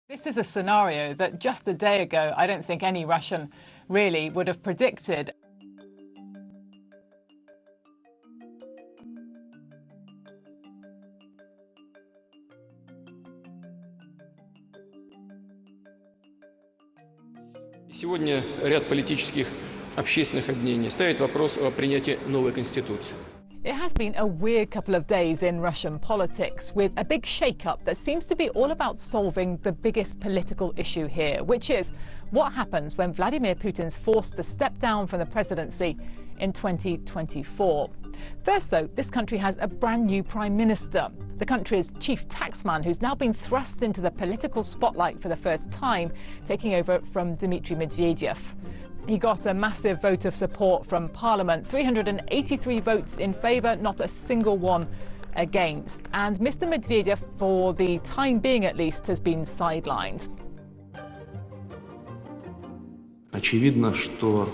This is a scenario that just a day ago, I don't think any Russian really would have predicted. Сегодня ряд политических, общественных объединений ставит вопрос о принятии новой конституции. It has been a weird couple of days in Russian politics, with a big shake-up that seems to be all about solving the biggest political issue here, which is what happens when Vladimir Putin's forced to step down from the presidency in 2024. First, though, this country has a brand new prime minister, the country's chief taxman, who's now been thrust into the political spotlight for the first time, taking over from Dmitry Medvedev. He got a massive vote of support from Parliament, 383 votes in favour, not a single one against. And Mr. Medvedev, for the time being at least, has been sidelined. Очевидно, что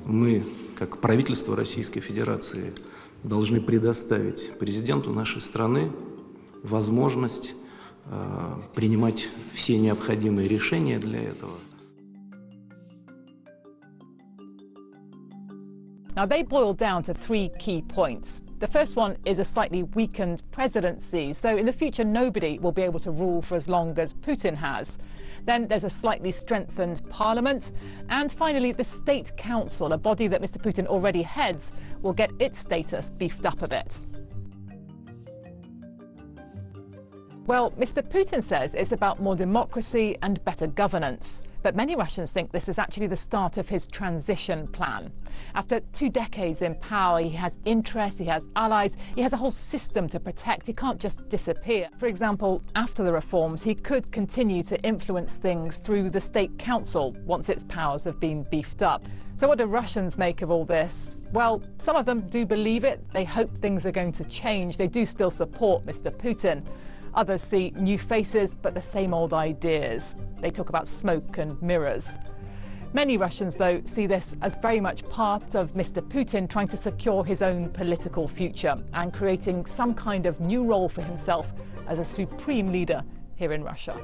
мы, как правительство Российской Федерации, должны предоставить президенту нашей страны возможность принимать все необходимые решения для этого. Now, they boil down to three key points. The first one is a slightly weakened presidency, so in the future nobody will be able to rule for as long as Putin has. Then there's a slightly strengthened parliament. And finally, the State Council, a body that Mr. Putin already heads, will get its status beefed up a bit. Well, Mr. Putin says it's about more democracy and better governance. But many Russians think this is actually the start of his transition plan. After 2 decades in power, he has interests, he has allies, he has a whole system to protect. He can't just disappear. For example, after the reforms, he could continue to influence things through the State Council once its powers have been beefed up. So what do Russians make of all this? Well, some of them do believe it. They hope things are going to change. They do still support Mr. Putin. Others see new faces, but the same old ideas. They talk about smoke and mirrors. Many Russians, though, see this as very much part of Mr. Putin trying to secure his own political future and creating some kind of new role for himself as a supreme leader here in Russia.